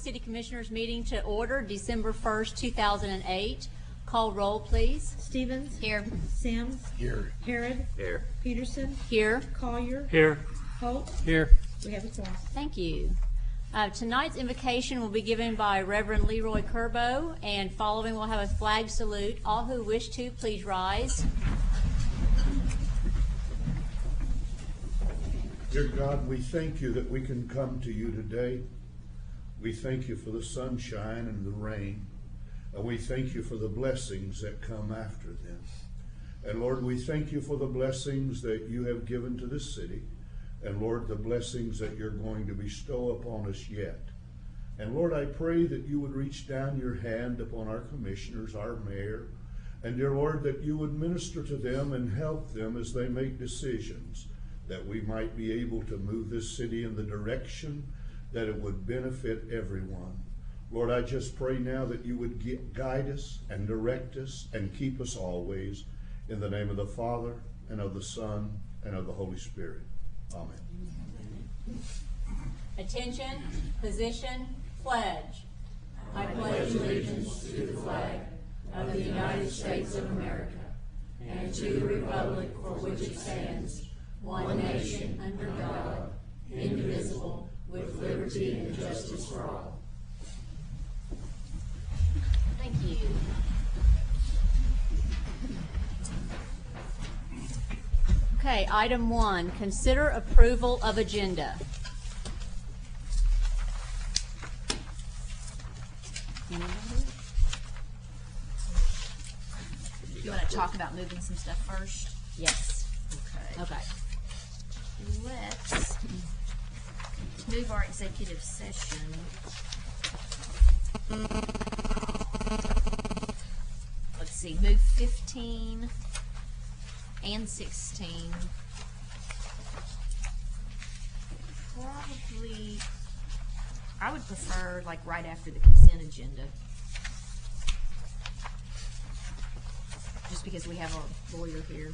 City Commissioners meeting to order December 1st, 2008. Call roll, please. Stevens. Here. Sims. Here. Harrod. Here. Peterson. Here. Collier. Here. Holt. Here. We have a quorum. Thank you. Tonight's invocation will be given by Reverend Leroy Curbo, and following we'll have a flag salute. All who wish to, please rise. Dear God, we thank you that we can come to you today. We thank you for the sunshine and the rain, and we thank you for the blessings that come after them. And Lord, we thank you for the blessings that you have given to this city, and Lord, the blessings that you're going to bestow upon us yet. And Lord, I pray that you would reach down your hand upon our commissioners, our mayor, and dear Lord, that you would minister to them and help them as they make decisions, that we might be able to move this city in the direction that it would benefit everyone. Lord, I just pray now that you would guide us and direct us and keep us always, in the name of the Father, and of the Son, and of the Holy Spirit. Amen. Attention, position, pledge. I pledge allegiance to the flag of the United States of America and to the republic for which it stands, one nation under God, indivisible, with liberty and justice for all. Thank you. Okay, item 1, consider approval of agenda. You want to talk about moving some stuff first? Yes. Okay. Okay. Let's move our executive session. Let's see, move 15 and 16. Probably, I would prefer like right after the consent agenda. Just because we have a lawyer here.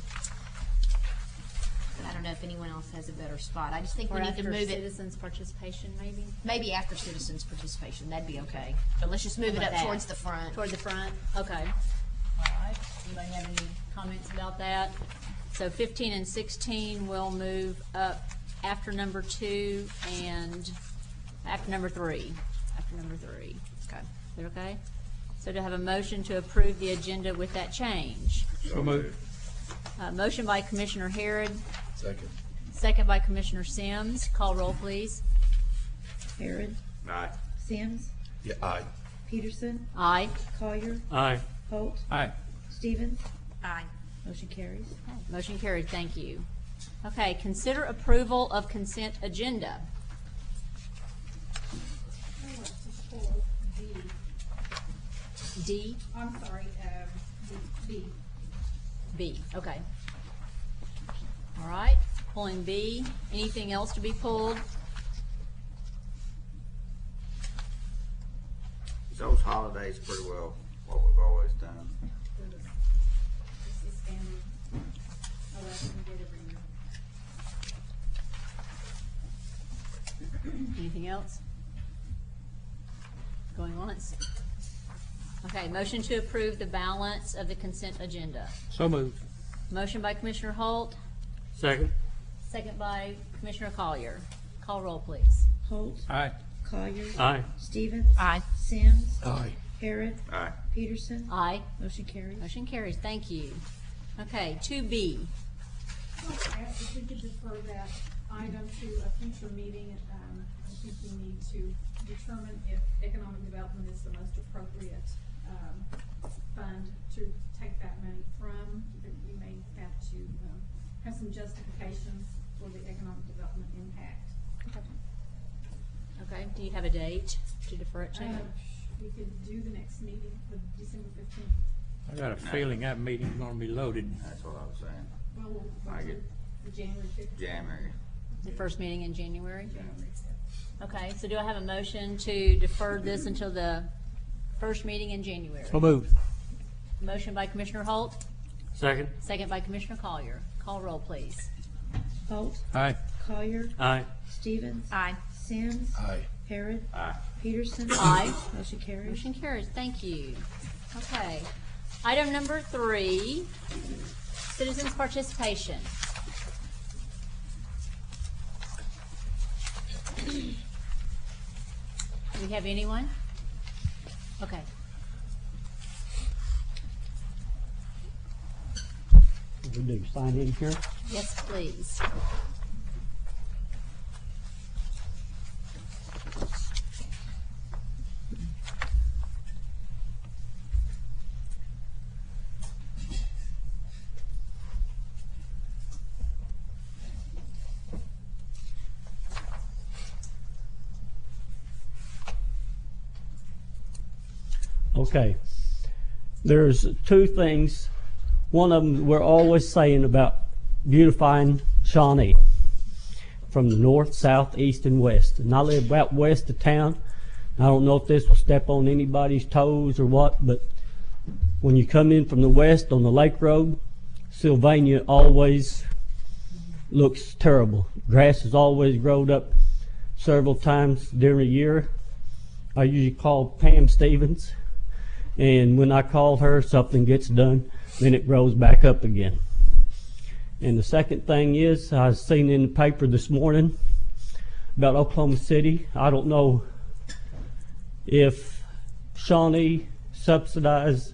But I don't know if anyone else has a better spot. I just think we Or need after to move it. citizens' participation, maybe? Maybe after citizens' participation, that'd be okay. But let's just move How it about up that? towards the front. Toward the front? Okay. All right. Anybody have any comments about that? So 15 and 16 will move up after number 2 and after number 3. After number 3. Okay. Is that okay? So to have a motion to approve the agenda with that change. So moved. Motion by Commissioner Harrod, Second. second by Commissioner Sims. Call roll, please. Harrod. Aye. Sims. Yeah, aye. Peterson. Aye. Collier. Aye. Holt. Aye. Stevens. Aye. Motion carries. Motion carried, thank you. Okay, consider approval of consent agenda. D, I'm sorry, B. B, okay. All right, pulling B. Anything else to be pulled? Those holidays pretty well what we've always done. This is standard. Oh, that's what we did every year. Anything else? Going once? Okay, motion to approve the balance of the consent agenda. So moved. Motion by Commissioner Holt, Second. second by Commissioner Collier. Call roll, please. Holt. Aye. Collier. Aye. Stevens. Aye. Sims. Aye. Harrod. Aye. Peterson. Aye. Motion carries. Motion carries, thank you. Okay, 2B. If we could defer that item to a future meeting, I think we need to determine if economic development is the most appropriate fund to take that money from. That we may have to have some justifications for the economic development impact. Okay, do you have a date to defer it to? We could do the next meeting, the December 15th. I got a feeling that meeting's gonna be loaded. That's what I was saying. Well, we'll I do get- the January 15th. January. The first meeting in January? January 5th. Okay, so do I have a motion to defer this until the first meeting in January? So moved. Motion by Commissioner Holt, Second. second by Commissioner Collier. Call roll, please. Holt. Aye. Collier. Aye. Stevens. Aye. Sims. Aye. Harrod. Aye. Peterson. Aye. Motion carries. Motion carries, thank you. Okay. Item number 3, citizens' participation. Do we have anyone? Okay. We do sign in here. Yes, please. Okay. There's two things. One of them we're always saying about beautifying Shawnee from the north, south, east, and west. And I live about west of town. I don't know if this will step on anybody's toes or what, but when you come in from the west on the Lake Road, Sylvania always looks terrible. Grass has always growed up several times during the year. I usually call Pam Stevens, and when I call her, something gets done, then it grows back up again. And the second thing is, I was seen in the paper this morning about Oklahoma City. I don't know if Shawnee subsidized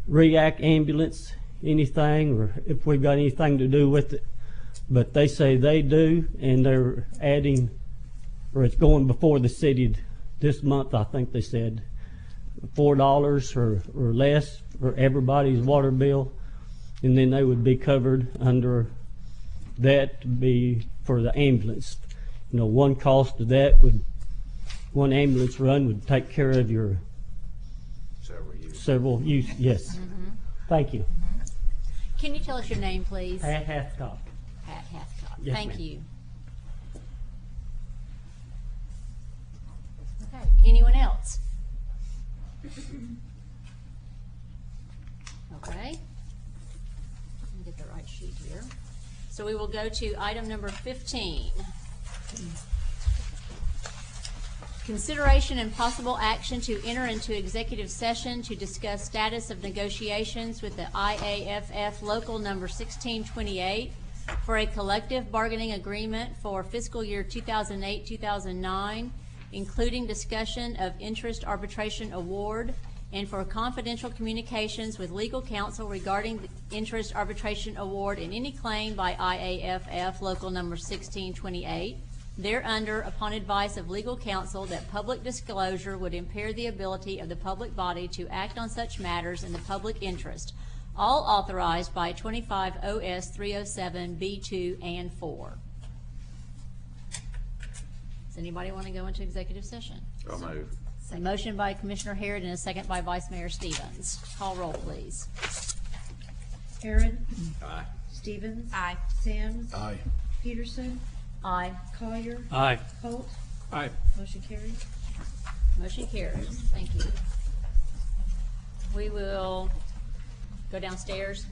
REACT ambulance, anything, or if we've got anything to do with it. But they say they do, and they're adding, or it's going before the city this month, I think they said, $4 or less for everybody's water bill, and then they would be covered under that to be for the ambulance. You know, one cost of that would, one ambulance run would take care of your several use. Yes. Thank you. Can you tell us your name, please? Pat Hathcock. Pat Hathcock. Yes, Thank ma'am. you. Okay. Anyone else? Okay. Let me get the right sheet here. So we will go to item number 15. Consideration and possible action to enter into executive session to discuss status of negotiations with the IAFF Local Number 1628 for a collective bargaining agreement for fiscal year 2008-2009, including discussion of interest arbitration award, and for confidential communications with legal counsel regarding the interest arbitration award and any claim by IAFF Local Number 1628. Thereunder, upon advice of legal counsel, that public disclosure would impair the ability of the public body to act on such matters in the public interest, all authorized by 25 OS 307 B2 and 4. Does anybody want to go into executive session? So move. A motion by Commissioner Harrod and a second by Vice Mayor Stevens. Call roll, please. Harrod. Aye. Stevens. Aye. Sims. Aye. Peterson. Aye. Collier. Aye. Holt. Aye. Motion carries. Motion carries. Thank you. We will go downstairs.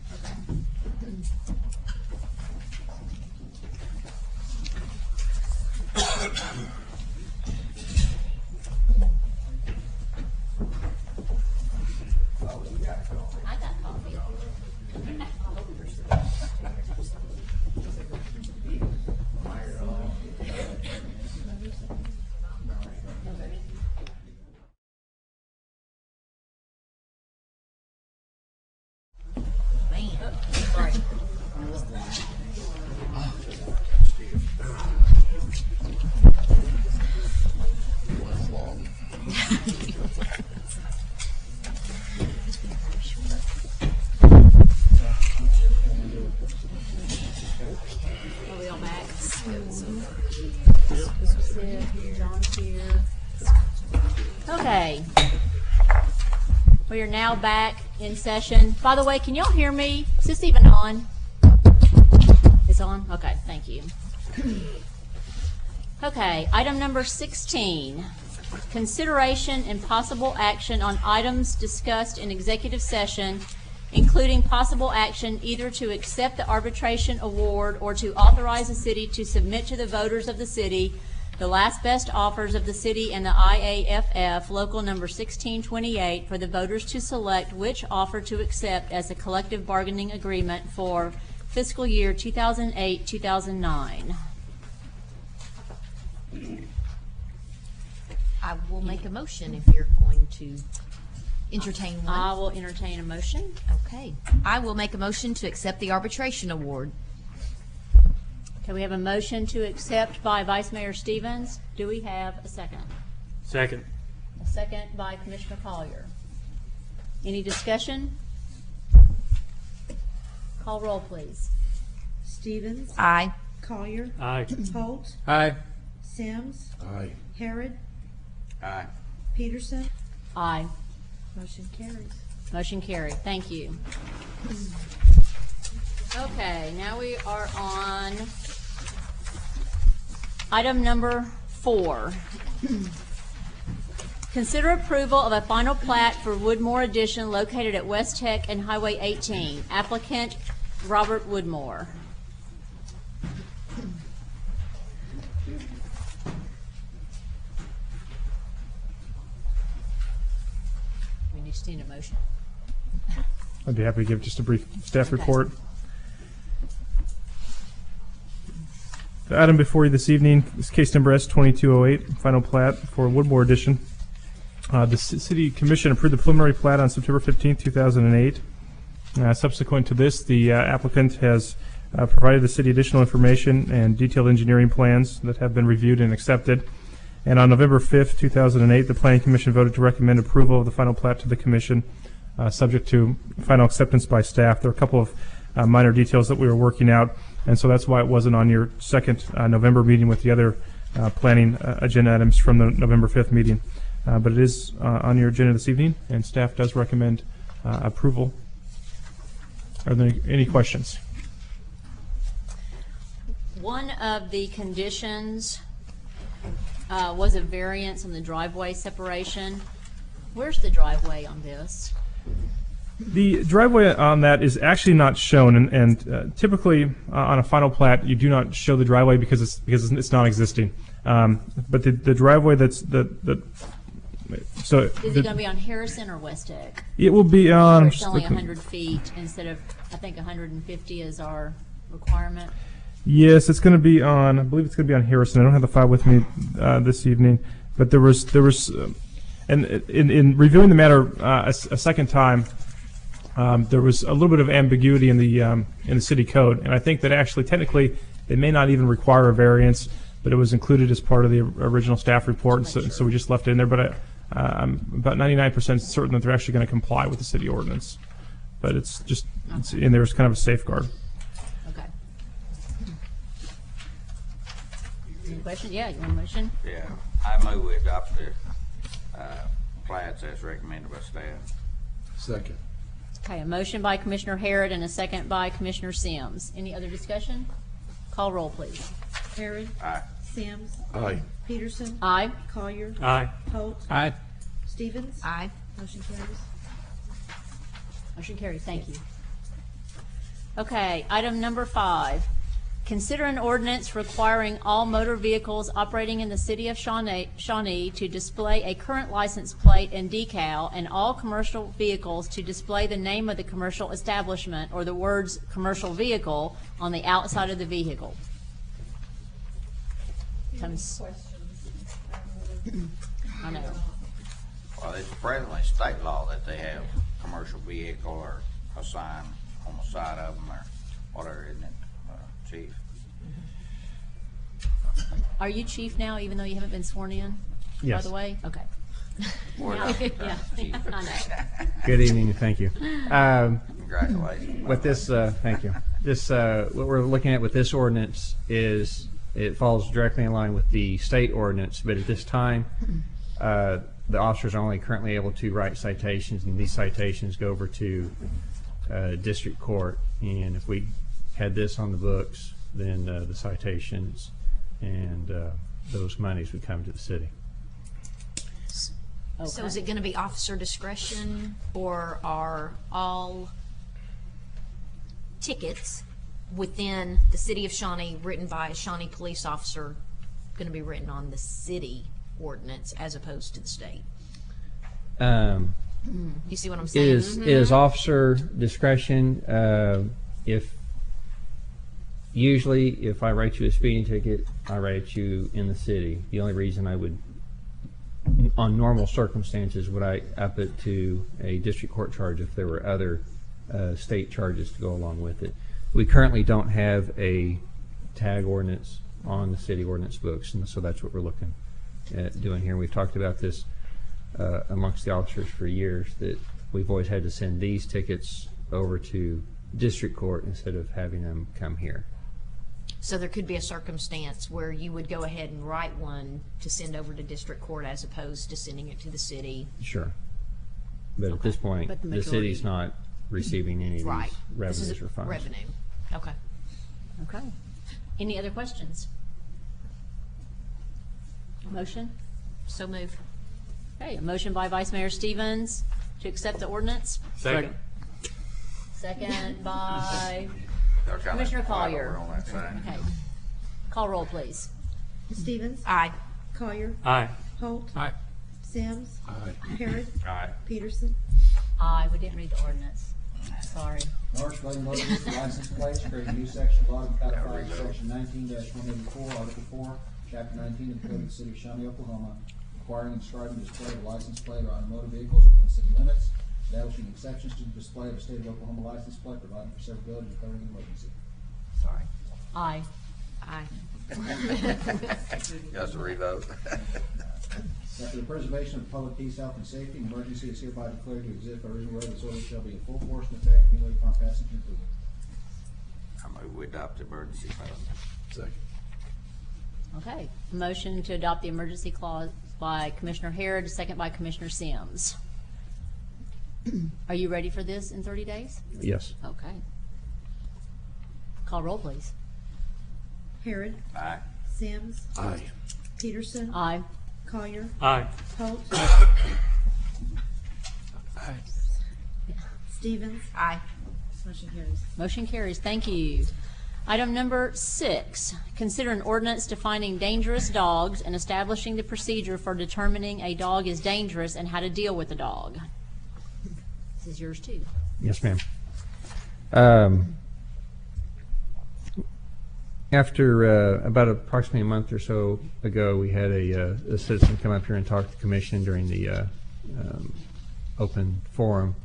I got coffee. Are we all back? This was it. John's here. Okay. We are now back in session. By the way, can y'all hear me? Is this even on? It's on? Okay, thank you. Okay, item number 16. Consideration and possible action on items discussed in executive session, including possible action either to accept the arbitration award or to authorize the city to submit to the voters of the city the last best offers of the city and the IAFF, local number 1628, for the voters to select which offer to accept as a collective bargaining agreement for fiscal year 2008-2009. I will make a motion if you're going to entertain one. I will entertain a motion. Okay. I will make a motion to accept the arbitration award. Okay, we have a motion to accept by Vice Mayor Stevens. Do we have a second? Second. A second by Commissioner Collier. Any discussion? Call roll, please. Stevens. Aye. Collier. Aye. Holt. Aye. Sims. Aye. Harrod. Aye. Peterson. Aye. Motion carries. Motion carried. Thank you. Okay, now we are on item number 4. Consider approval of a final plat for Woodmore Addition located at West Tech and Highway 18. Applicant Robert Woodmore. We need to need a motion. I'd be happy to give just a brief staff Okay. report. The item before you this evening is case number S2208, final plat for Woodmore Addition. The City Commission approved the preliminary plat on September 15, 2008. Subsequent to this, the applicant has provided the city additional information and detailed engineering plans that have been reviewed and accepted. And on November 5th, 2008, the Planning Commission voted to recommend approval of the final plat to the Commission, subject to final acceptance by staff. There are a couple of minor details that we were working out, and so that's why it wasn't on your second November meeting with the other planning agenda items from the November 5th meeting. But it is on your agenda this evening, and staff does recommend approval. Are there any questions? One of the conditions was a variance on the driveway separation. Where's the driveway on this? The driveway on that is actually not shown, and typically on a final plat you do not show the driveway because it's not existing. But the driveway so Is it going to be on Harrison or West Tech? it will be Or on. it's only 100 feet instead of, I think 150 is our requirement. Yes, it's going to be on. I believe it's going to be on Harrison. I don't have the file with me this evening, but there was, and in reviewing the matter a second time, there was a little bit of ambiguity in the city code, and I think that actually technically they may not even require a variance, but it was included as part of the original staff report, so we just left it in there. But I'm about 99% certain that they're actually going to comply with the city ordinance, but it's in there as kind of a safeguard. Okay. Any question? Yeah, you want a motion? Yeah, I move we adopt the plats as recommended by staff. Second. Okay, a motion by Commissioner Harrod and a second by Commissioner Sims. Any other discussion? Call roll, please. Harrod. Aye. Sims. Aye. Peterson. Aye. Collier. Aye. Holt. Aye. Stevens. Aye. Motion carries. Motion carries. Thank you. Okay, item number 5. Consider an ordinance requiring all motor vehicles operating in the city of Shawnee to display a current license plate and decal, and all commercial vehicles to display the name of the commercial establishment or the words commercial vehicle on the outside of the vehicle. Comes, I know. Well, it's presently state law that they have commercial vehicle or a sign on the side of them or whatever, isn't it, Chief? Are you chief now, even though you haven't been sworn in? Yes. By the way? Okay. We're Yeah, not, yeah, Chief. I know. Good evening, and thank you. Congratulations. With this, thank you. This, what we're looking at with this ordinance is, it falls directly in line with the state ordinance, but at this time, the officers are only currently able to write citations, and these citations go over to district court. And if we had this on the books, then the citations and those monies would come to the city. So is it going to be officer discretion, or are all tickets within the city of Shawnee written by a Shawnee police officer gonna be written on the city ordinance as opposed to the state? You see what I'm saying? Is officer discretion, usually if I write you a speeding ticket, I write you in the city. The only reason I would, on normal circumstances, would I up it to a district court charge if there were other state charges to go along with it. We currently don't have a tag ordinance on the city ordinance books, and so that's what we're looking at doing here. We've talked about this amongst the officers for years, that we've always had to send these tickets over to district court instead of having them come here. So there could be a circumstance where you would go ahead and write one to send over to district court as opposed to sending it to the city. Sure. But at this point, But the the majority- city's not receiving any of Right. these This is revenues or funds. revenue. Okay. Okay. Any other questions? Motion? So move. Okay, a motion by Vice Mayor Stevens to accept the ordinance. Second. Second by They're kinda Commissioner quiet Collier. over on that side. Okay. Call roll, please. Stevens, Aye. Collier, Aye. Holt, Aye. Sims, Aye. Harrod, Aye. Peterson. Aye, we didn't read the ordinance. Sorry. Norris Glen Motor Vehicle License Plates, create a new section bottom codified section 19-184, Article 4, Chapter 19 of the Code of the City of Shawnee, Oklahoma, requiring and describing the display of a license plate on motor vehicles within city limits, establishing exceptions to the display of a state of Oklahoma license plate, providing for severability, and declaring an emergency. Sorry. Aye. Aye. Just a revote. That for the preservation of public peace, health, and safety, an emergency is hereby declared to exist by reason whereof this order shall be in full force and effect immediately upon passage and approval. I move we adopt the emergency clause. Second. Okay, motion to adopt the emergency clause by Commissioner Harrod, second by Commissioner Sims. Are you ready for this in 30 days? Yes. Okay. Call roll, please. Harrod, Aye. Sims, Aye. Peterson, Aye. Collier, Aye. Holt, Stevens. Aye. Motion carries. Motion carries. Thank you. Item number 6, consider an ordinance defining dangerous dogs and establishing the procedure for determining a dog is dangerous and how to deal with a dog. This is yours too. Yes, ma'am. After about approximately a month or so ago, we had a citizen come up here and talk to the commission during the open forum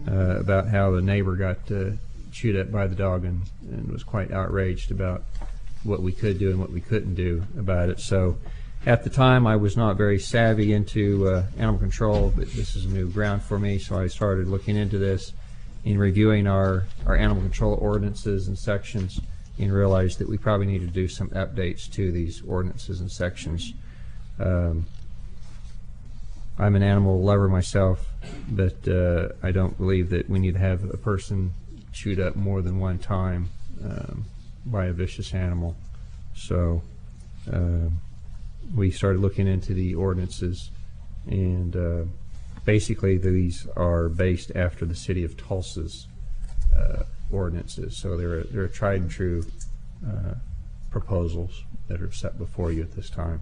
about how the neighbor got chewed up by the dog and was quite outraged about what we could do and what we couldn't do about it. So at the time, I was not very savvy into animal control, but this is a new ground for me, so I started looking into this and reviewing our animal control ordinances and sections, and realized that we probably need to do some updates to these ordinances and sections. I'm an animal lover myself, but I don't believe that we need to have a person chewed up more than one time by a vicious animal. So we started looking into the ordinances, and basically these are based after the city of Tulsa's ordinances. So they're tried and true proposals that are set before you at this time.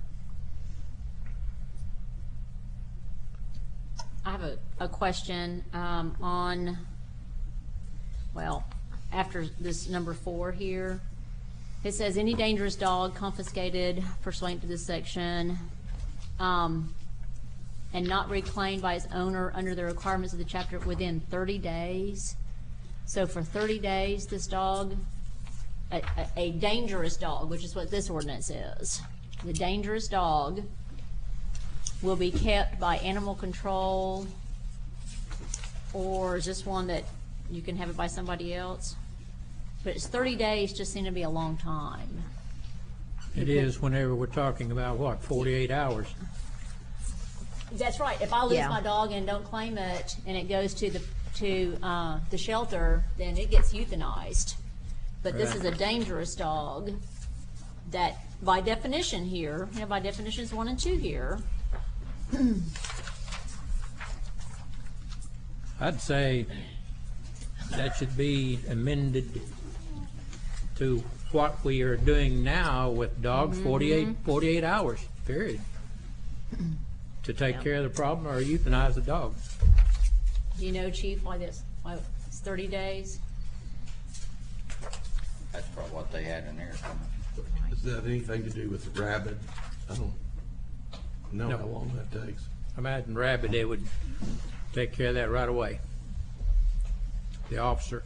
I have a question on, well, after this number 4 here. It says any dangerous dog confiscated pursuant to this section and not reclaimed by its owner under the requirements of the chapter within 30 days. So for 30 days, this dog, a dangerous dog, which is what this ordinance is, the dangerous dog will be kept by animal control, or is this one that you can have it by somebody else? But it's 30 days just seem to be a long time. It is whenever we're talking about, what, 48 hours? That's right. If I lose Yeah. my dog and don't claim it, and it goes to the shelter, then it gets euthanized. But this is a dangerous dog that, by definition here, by definitions 1 and 2 here, I'd say that should be amended to what we are doing now with dogs, 48 hours, period. To take care of the problem or euthanize the dog. Do you know, Chief, why it's 30 days? That's probably what they had in there. Does that have anything to do with the rabid? I don't know No. how long that takes. Imagine rabid, they would take care of that right away. The officer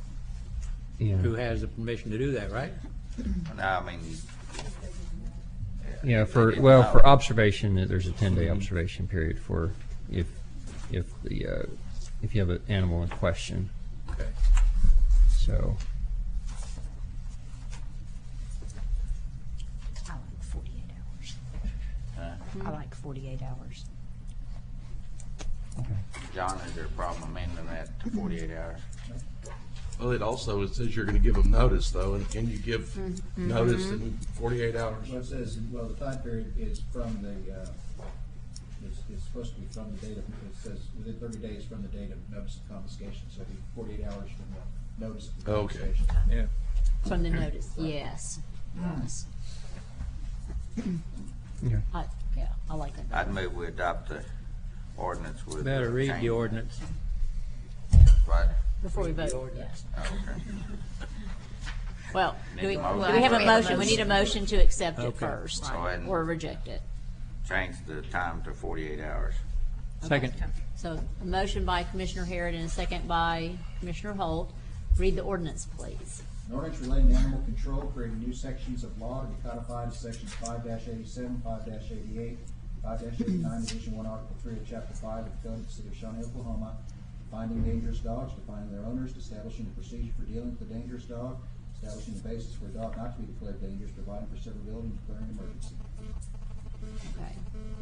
Yeah. who has the permission to do that, right? No, I mean, Yeah, they for didn't well, know. for observation, there's a 10-day observation period for if you have an animal in question. Okay. So I like 48 hours. I like 48 hours. John, is there a problem amending that to 48 hours? Well, it also says you're gonna give them notice though, and can you give notice in 48 hours? Well, it says, well, the time period is from the, it's supposed to be from the date of, it says within 30 days from the date of notice of confiscation, so it'd be 48 hours from the notice of Okay. confiscation. Yeah. From the notice, yes. Yes. okay. I like that. I'd move we adopt the ordinance with. Better read change. the ordinance. Right. Before we vote, yes. Okay. Well, do we Need a motion. have a We have a motion? We need a motion. motion to accept it Okay. first, Go ahead and- or reject it. Change the time to 48 hours. Second. So, a motion by Commissioner Harrod and a second by Commissioner Holt. Read the ordinance, please. An ordinance relating to animal control, creating new sections of law to be codified as sections 5-87, 5-88, 5-89, Division 1, Article 3 of Chapter 5 of the Code of the City of Shawnee, Oklahoma, finding dangerous dogs, defining their owners, establishing a procedure for dealing with a dangerous dog, establishing the basis for a dog not to be declared dangerous, providing for severability, and declaring an emergency. Okay.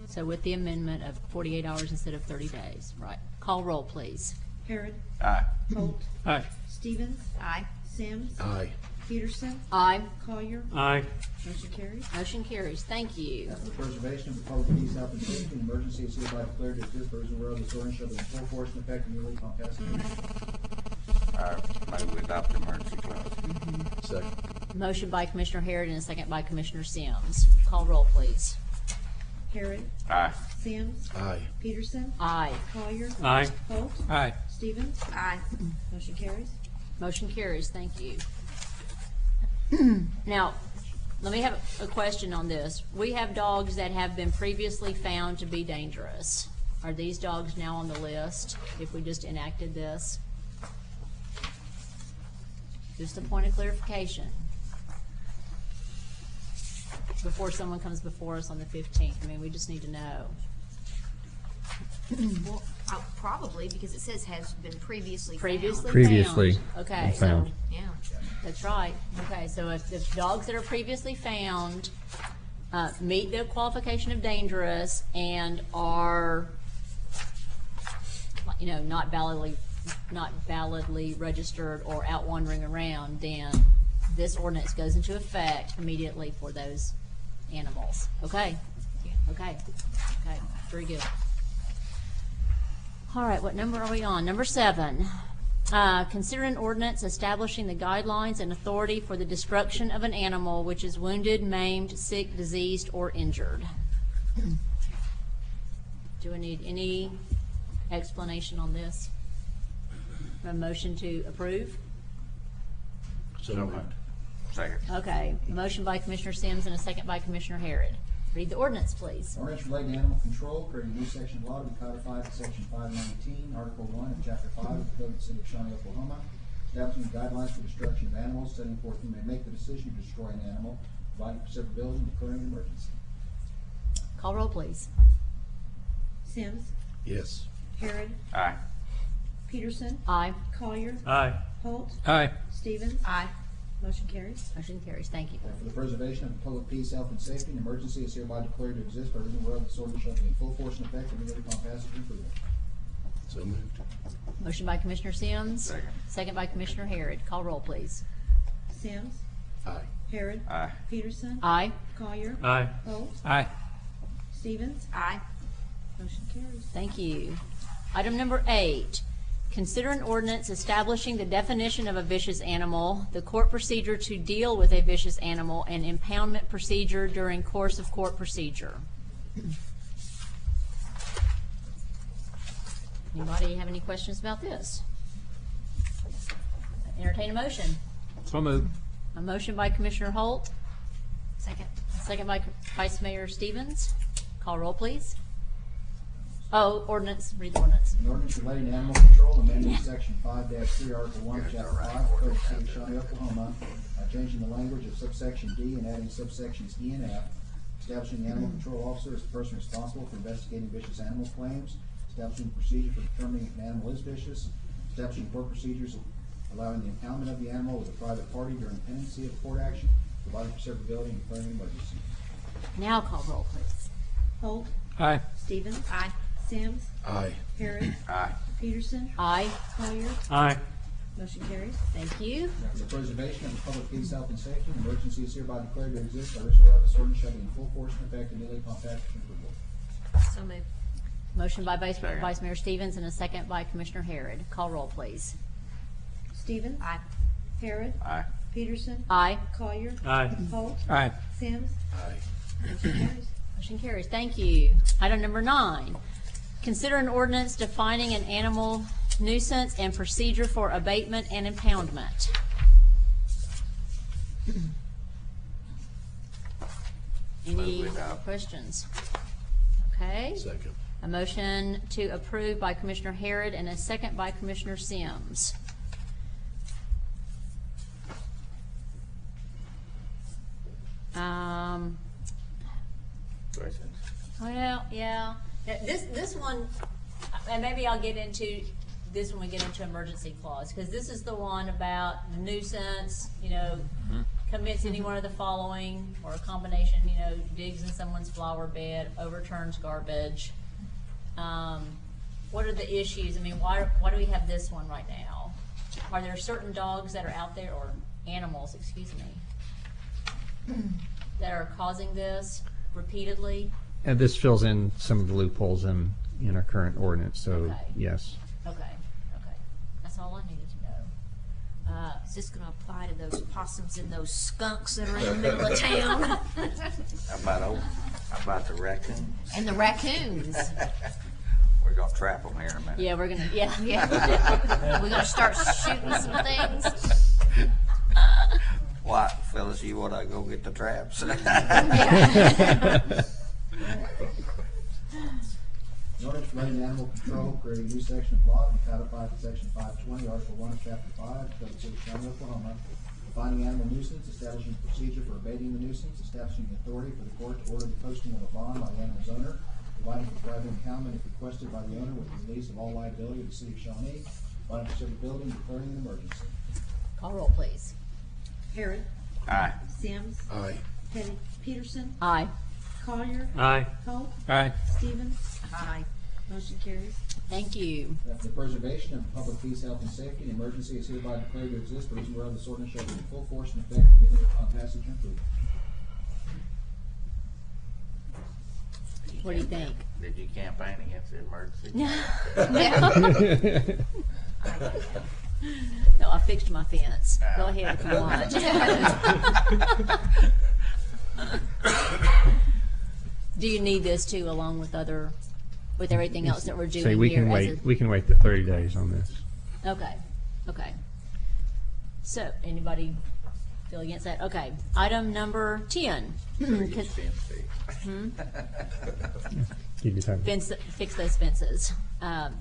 So with the amendment of 48 hours instead of 30 days, right? Call roll, please. Harrod, Aye. Holt, Aye. Stevens, Aye. Sims, Aye. Peterson, Aye. Collier, Aye. motion carries. Motion carries. Thank you. For the preservation of the public peace, health, and safety, an emergency is hereby declared to exist for reason whereof this ordinance shall be in full force and effect immediately upon passage. Move we adopt the emergency clause. Second. Motion by Commissioner Harrod and a second by Commissioner Sims. Call roll, please. Harrod, Aye. Sims, Aye. Peterson, Aye. Collier, Aye. Holt, Aye. Stevens, Aye. motion carries. Motion carries. Thank you. Now, let me have a question on this. We have dogs that have been previously found to be dangerous. Are these dogs now on the list if we just enacted this? Just a point of clarification. Before someone comes before us on the 15th, I mean, we just need to know. Well, probably, because it says has been previously found. Previously Okay, found. so, Yeah. that's right. Okay, so if dogs that are previously found meet the qualification of dangerous and are, not validly registered or out wandering around, then this ordinance goes into effect immediately for those animals. Okay? Okay. Okay, very good. All right, what number are we on? Number 7. Consider an ordinance establishing the guidelines and authority for the destruction of an animal which is wounded, maimed, sick, diseased, or injured. Do I need any explanation on this? A motion to approve? So moved. Second. Okay, motion by Commissioner Sims and a second by Commissioner Harrod. Read the ordinance, please. Ordinance relating to animal control, creating a new section of law to be codified in section 519, article 1 of chapter 5 of the Code of the City of Shawnee, Oklahoma, establishing guidelines for destruction of animals, setting forth who may make the decision to destroy an animal, providing for severability, and declaring an emergency. Call roll, please. Sims, Yes. Harrod, Aye. Peterson, Aye. Collier, Aye. Holt, Aye. Stevens, Aye. motion carries. Motion carries. Thank you. For the preservation of the public peace, health, and safety, an emergency is hereby declared to exist for reason whereof this ordinance shall be in full force and effect immediately upon passage and approval. So moved. Motion by Commissioner Sims. Second. Second by Commissioner Harrod. Call roll, please. Sims, Aye. Harrod, Aye. Peterson, Aye. Collier, Aye. Holt, Aye. Stevens, Aye. motion carries. Thank you. Item number 8. Consider an ordinance establishing the definition of a vicious animal, the court procedure to deal with a vicious animal, and impoundment procedure during course of court procedure. Anybody have any questions about this? Entertain a motion. So moved. A motion by Commissioner Holt, Second. second by Vice Mayor Stevens. Call roll, please. Oh, ordinance, read the ordinance. An ordinance relating to animal control, amending section 5-3, article 1, chapter 5, code of the city of Shawnee, Oklahoma, changing the language of subsection D and adding subsections E and F, establishing the animal control officer as the person responsible for investigating vicious animal claims, establishing the procedure for determining if an animal is vicious, establishing court procedures allowing the impoundment of the animal with a private party during pendency of court action, providing for severability and declaring an emergency. Now call roll, please. Holt, Aye. Stevens, Aye. Sims, Aye. Harrod, Aye. Peterson, Aye. Collier, Aye. motion carries. Thank you. Now, for the preservation of the public peace, health, and safety, an emergency is hereby declared to exist by which this ordinance shall be in full force and effect immediately upon passage and approval. So moved. Motion by Vice Second. Mayor Stevens and a second by Commissioner Harrod. Call roll, please. Stevens, Aye. Harrod, Aye. Peterson, Aye. Collier, Aye. Holt, Aye. Sims, Aye. motion carries. Motion carries. Thank you. Item number 9. Consider an ordinance defining an animal nuisance and procedure for abatement and impoundment. Any Move it out. questions? Okay. Second. A motion to approve by Commissioner Harrod and a second by Commissioner Sims. Questions? Well, yeah. This one, and maybe I'll get into this when we get into emergency clause, because this is the one about the nuisance, commits any one of the following, or a combination, digs in someone's flower bed, overturns garbage. What are the issues? I mean, why do we have this one right now? Are there certain dogs that are out there, or animals, excuse me, that are causing this repeatedly? And this fills in some of the loopholes in our current ordinance, so Okay. yes. Okay. That's all I needed to know. Is this going to apply to those possums and those skunks that are in the middle of town? How about the raccoon? And the raccoons. We're gonna trap them here in a minute. Yeah, we're gonna, yeah. We're going to start shooting some things. What, Phyllis, you wanna go get the traps? An ordinance relating to animal control, creating a new section of law, codified in section 520, article 1, chapter 5, code of the city of Shawnee, Oklahoma, defining animal nuisance, establishing a procedure for abating the nuisance, establishing authority for the court to order the posting of a bond by the animal's owner, providing for private impoundment if requested by the owner with the release of all liability of the city of Shawnee, providing for severability and declaring an emergency. Call roll, please. Harrod, Aye. Sims, Aye. Peterson, Aye. Collier, Aye. Holt, Aye. Stevens, Aye. motion carries. Thank you. That for the preservation of public peace, health, and safety, an emergency is hereby declared to exist, by reason whereof this ordinance shall be in full force and effect immediately upon passage and approval. What do you think? Did you campaign against the emergency? No, I fixed my fence. Go ahead if you want. Do you need this too, along with everything else that we're doing Say we here? can as wait. We can wait the 30 days on this. Okay. So, anybody feel against that? Okay. Item number 10. Give you time. Fix those fences.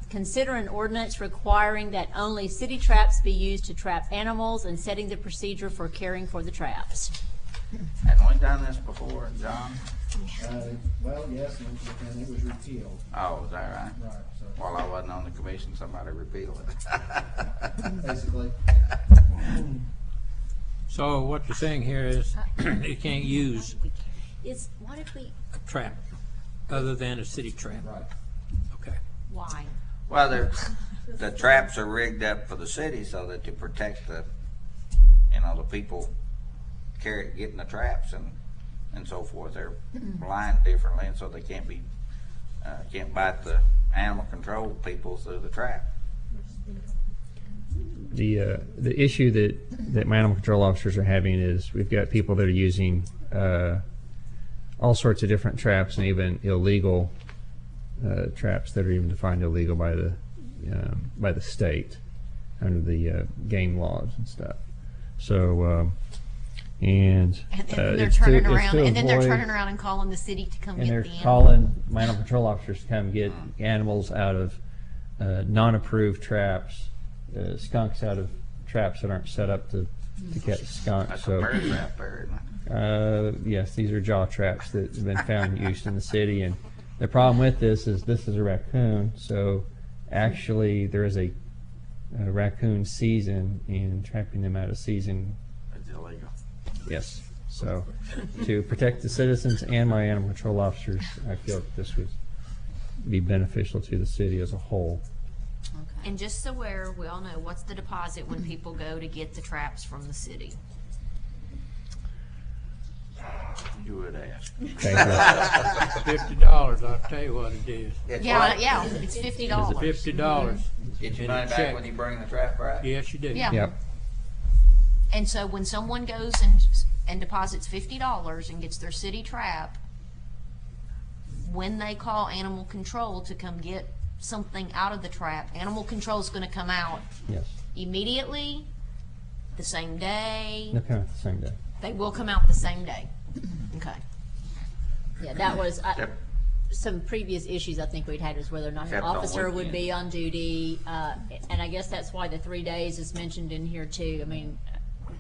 Consider an ordinance requiring that only city traps be used to trap animals and setting the procedure for caring for the traps. Hadn't we done this before, John? Well, yes, and it was repealed. Oh, is that right? Right, so While I wasn't on the commission, somebody repealed it. basically, So what you're saying here is you can't use What if we, a trap other than a city trap. right. Okay. Why? Well, the traps are rigged up for the city so that to protect the people getting the traps and so forth. They're lined differently, and so they can't bite the animal control people through the trap. the issue that my animal control officers are having is we've got people that are using all sorts of different traps and even illegal traps that are even defined illegal by the state under the game laws and stuff. So And then they're it's to- turning it's around, to and then they're avoid- turning around and calling the city to come and get they're the animal. calling my animal control officers to come get animals out of non-approved traps, skunks out of traps that aren't set up to catch skunks. That's a So, bear trap there, isn't it? yes, these are jaw traps that have been found used in the city. And the problem with this is a raccoon. So actually, there is a raccoon season, and trapping them out of season. It's illegal. Yes. So to protect the citizens and my animal control officers, I feel that this would be beneficial to the city as a whole. And just so we all know, what's the deposit when people go to get the traps from the city? You would ask. Thank you. $50, I'll tell you what it is. It's Yeah, what? yeah, it's $50. $50. Get your And a money back check. when you bring the trap back? Yes, you do. Yeah. Yep. And so when someone goes and deposits $50 and gets their city trap, when they call animal control to come get something out of the trap, animal control is going to come out Yes. immediately, the same day. They'll come out the same day. They will come out the same day. Okay. Yeah, that was, Yep. some previous issues I think we'd had was whether or not an Kept on officer would weekend. be on duty, and I guess that's why the 3 days is mentioned in here too. I mean,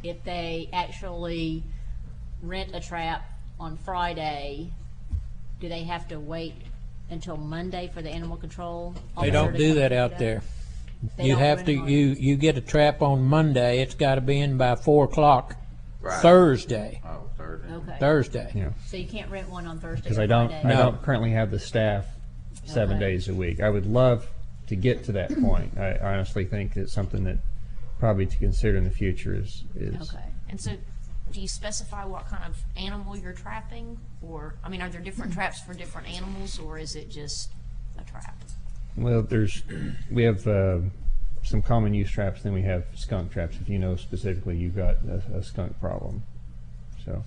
if they actually rent a trap on Friday, do they have to wait until Monday for the animal control They officer don't to do come that do out that? there. They You don't have rent to, them on- you get a trap on Monday, it's gotta be in by 4 o'clock Right. Thursday. Oh, Thursday. Okay. Thursday. Yeah. So you can't rent one on Thursday Because or I don't Friday? currently have the staff 7 Okay. days a week. I would love to get to that point. I honestly think it's something that probably to consider in the future is Okay. And so, do you specify what kind of animal you're trapping? Or, I mean, are there different traps for different animals, or is it just a trap? Well, we have some common use traps, then we have skunk traps. If you know specifically, you've got a skunk problem. So,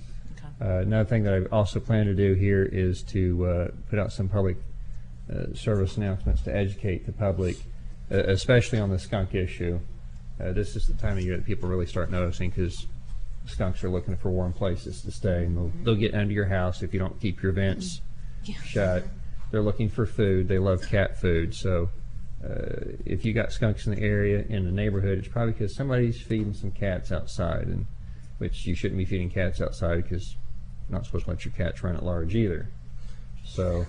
another thing that I also plan to do here is to put out some public service announcements to educate the public, especially on the skunk issue. This is the time of year that people really start noticing because skunks are looking for warm places to stay, and they'll get under your house if you don't keep your vents shut. They're looking for food. They love cat food. So if you got skunks in the area, in the neighborhood, it's probably because somebody's feeding some cats outside, and which you shouldn't be feeding cats outside because you're not supposed to let your cats run at large either. So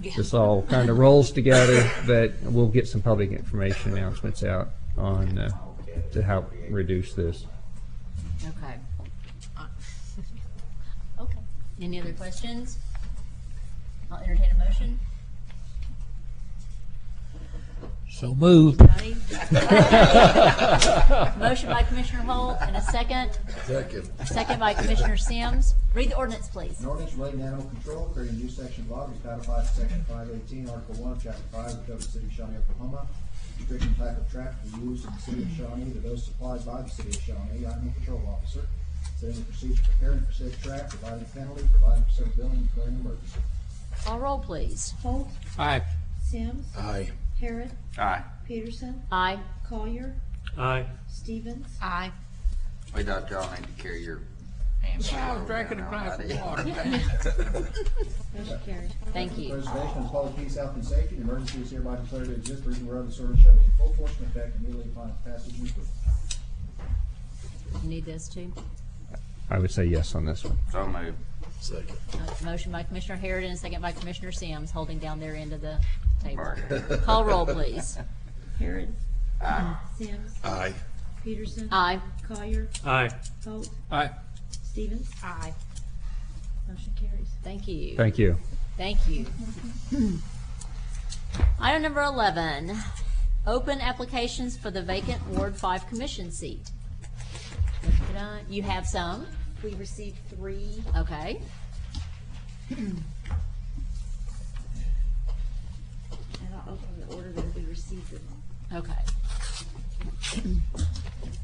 this all kind of rolls together, but we'll get some public information announcements out on to help reduce this. Okay. Okay. Any other questions? I'll entertain a motion. So moved. Ready? Motion by Commissioner Holt and a second. Second by Commissioner Sims. Read the ordinance, please. An ordinance relating to animal control, creating a new section of law to be codified in section 518, article 1, chapter 5 of the Code of the City of Shawnee, Oklahoma, restricting type of trap to be used in the city of Shawnee to those supplied by the city of Shawnee, animal control officer, setting the procedure for preparing for safe trap, providing penalty, providing for safe billing, and declaring emergency. Call roll, please. Holt, Aye. Sims, Aye. Harrod, Aye. Peterson, Aye. Collier, Aye. Stevens, Aye. We thought y'all need to carry your hands. I was drinking a glass of water. motion carried. Thank you. Preservation of public peace, health, and safety, the emergency is hereby declared to exist, reason whereof the order shall be in full force and effect immediately upon its passage and approval. You need this too? I would say yes on this one. So moved. Second. Motion by Commissioner Harrod and a second by Commissioner Sims, holding down their end of the table. Right. Call roll, please. Harrod, Aye. Sims, Aye. Peterson, Aye. Collier, Aye. Holt, Aye. Stevens, Aye. motion carries. Thank you. Thank you. Thank you. Item number 11, open applications for the vacant Ward 5 commission seat. You have some, We received 3. okay. And I'll open the order that we received them. Okay.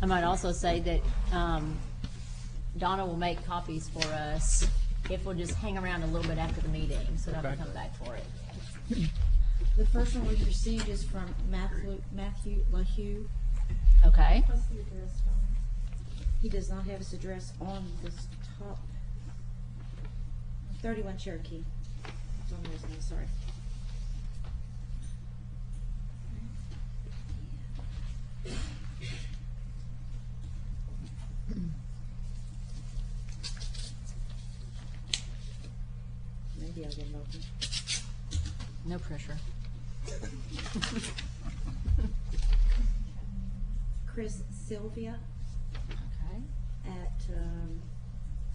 might also say that Donna will make copies for us if we'll just hang around a little bit after the meeting, so don't have to come back for it. The first one we've received is from Matthew LaHue. Okay? What's the address, Tom? He does not have his address on this top. 31 Cherokee. It's on the resume, sorry. Maybe I'll get it open. No pressure. Chris Sylvia Okay. at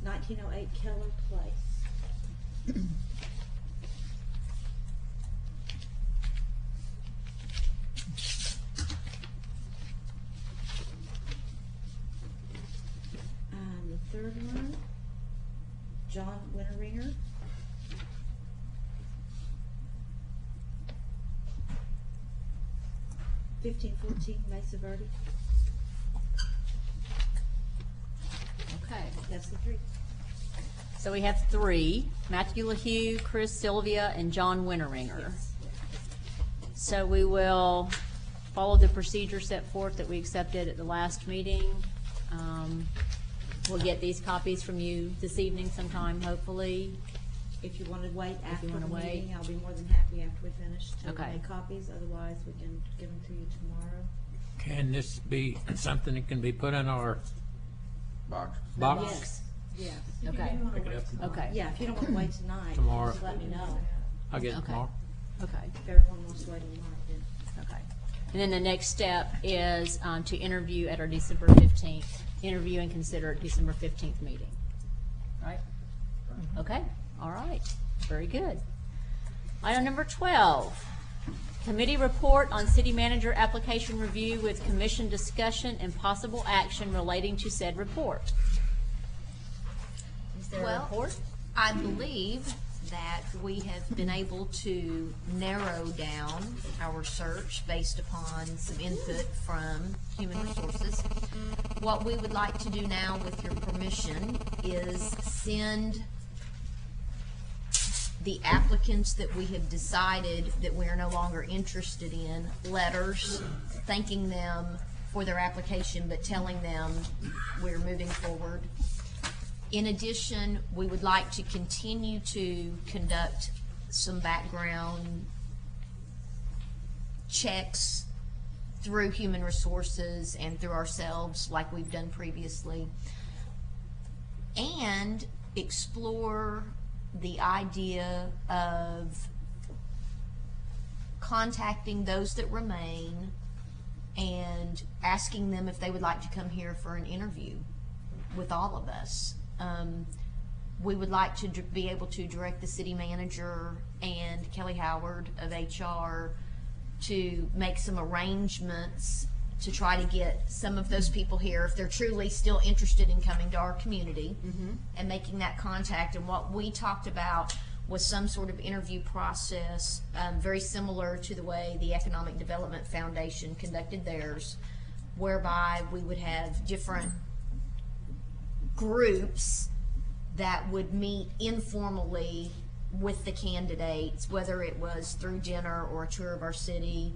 1908 Keller Place. The third one, John Winteringer. $1514 Mesa Verde. Okay. That's the three. So we have three, Matthew LaHue, Chris Sylvia, and John Winteringer. So we will follow the procedure set forth that we accepted at the last meeting. We'll get these copies from you this evening sometime, hopefully. If you want to wait If after you the wanna wait. meeting, I'll be more than happy after we finish to Okay. make copies. Otherwise, we can give them to you tomorrow. Can this be something that can be put in our Box. box? Yes, yes. If you Okay. didn't wanna Pick it wait up tonight. Okay. Yeah, if you don't want to wait tonight, Tomorrow. just let me know. I'll get it Okay. tomorrow. Okay. If everyone wants to wait tonight, then. Okay. And then the next step is to interview at our December 15th, interview and consider at December 15th meeting. Right? Okay, all right, very good. Item number 12, committee report on city manager application review with commission discussion and possible action relating to said report. Is there a Well, report? I believe that we have been able to narrow down our search based upon some input from Human Resources. What we would like to do now, with your permission, is send the applicants that we have decided that we are no longer interested in letters thanking them for their application, but telling them we're moving forward. In addition, we would like to continue to conduct some background checks through Human Resources and through ourselves like we've done previously, and explore the idea of contacting those that remain and asking them if they would like to come here for an interview with all of us. We would like to be able to direct the city manager and Kelly Howard of HR to make some arrangements to try to get some of those people here if they're truly still interested in coming to our community and making that contact. And what we talked about was some sort of interview process, very similar to the way the Economic Development Foundation conducted theirs, whereby we would have different groups that would meet informally with the candidates, whether it was through dinner or a tour of our city,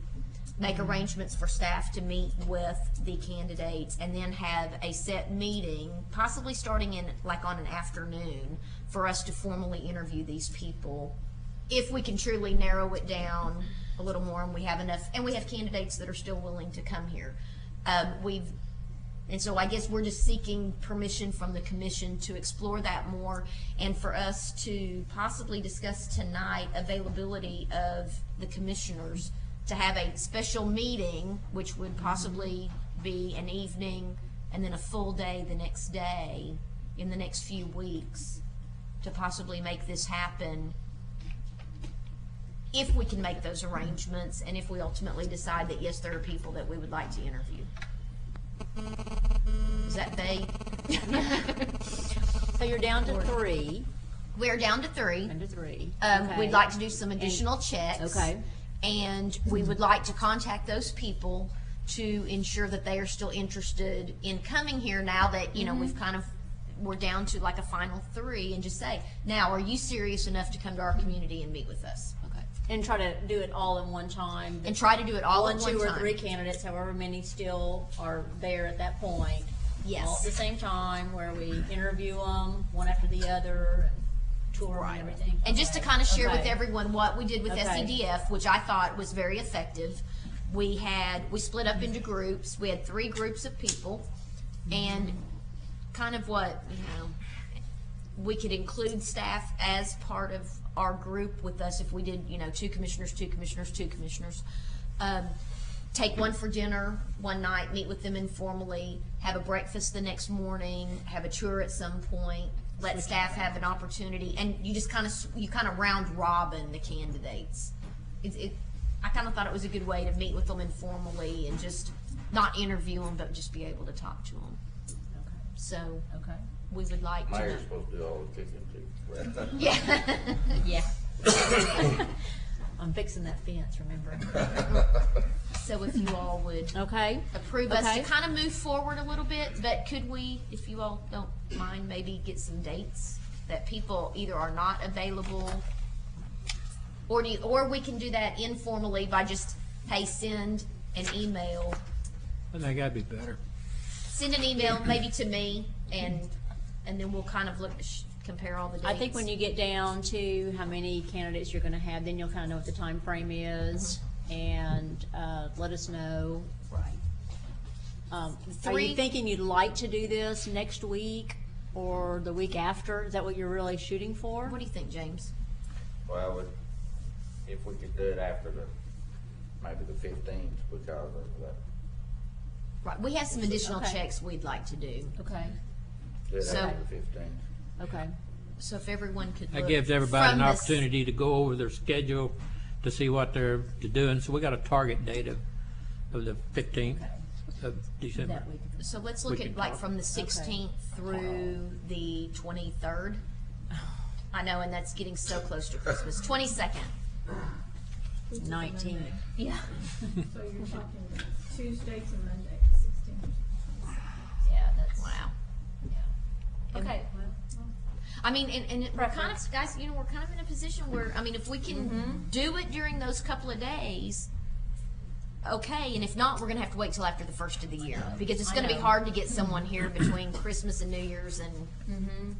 make arrangements for staff to meet with the candidates, and then have a set meeting, possibly starting in like on an afternoon, for us to formally interview these people, if we can truly narrow it down a little more and we have enough, and we have candidates that are still willing to come here. And so I guess we're just seeking permission from the commission to explore that more, and for us to possibly discuss tonight availability of the commissioners to have a special meeting, which would possibly be an evening and then a full day the next day in the next few weeks, to possibly make this happen, if we can make those arrangements and if we ultimately decide that yes, there are people that we would like to interview. Is that vague? So you're down to three. We're down to three. Down to three. We'd Okay. like to do some additional checks. Okay. And we would like to contact those people to ensure that they are still interested in coming here now that, you know, we've kind of, we're down to like a final 3, and just say, now, are you serious enough to come to our community and meet with us? Okay. And try to do it all in one time. And try to do it all in one 2 or time. 3 candidates, however many still are there at that point. Yes. All at the same time, where we interview them one after the other, and tour and everything. And just to kind of share with Okay. everyone what we did with Okay. SCDF, which I thought was very effective. We split up into groups. We had 3 groups of people, and kind of what, you know, we could include staff as part of our group with us if we did, you know, 2 commissioners, 2 commissioners, 2 commissioners. Take one for dinner one night, meet with them informally, have a breakfast the next morning, have a tour at some point, let staff have an opportunity, and you just kind of round robin the candidates. I kind of thought it was a good way to meet with them informally and just not interview them, but just be able to talk to them. Okay. So Okay. we would like to. Mayor's supposed to do all the kicking too. Yeah. Yeah. I'm fixing that fence, remember? So if you all would Okay. approve us Okay. to kind of move forward a little bit, but could we, if you all don't mind, maybe get some dates that people either are not available, or we can do that informally by just, hey, send an email. I think that'd be better. Send an email maybe to me, and then we'll kind of look, compare all the dates. I think when you get down to how many candidates you're gonna have, then you'll kind of know what the time frame is, and, let us know. Right. Are 3 you thinking you'd like to do this next week or the week after? Is that what you're really shooting for? What do you think, James? Well, if we could do it after maybe the 15th, because of that. Right, we have some additional Okay. checks we'd like to do. Okay, Do it So- after the 15th. okay. So if everyone could That look gives everybody from an this- opportunity to go over their schedule to see what they're doing. So we got a target date of the 15th of December. That week. So let's We look can at like talk. from the 16th through the 23rd. I know, and that's getting so close to Christmas. 22nd. 19. Yeah. So you're talking Tuesday to Monday, 16th. Yeah, that's. Wow. Okay. I mean, and we're kind of, guys, you know, we're kind of in a position where, I mean, if we can do it during those couple of days, okay, and if not, we're gonna have to wait till after the first of the year, because it's I gonna be know. hard to get someone here between Christmas and New Year's, and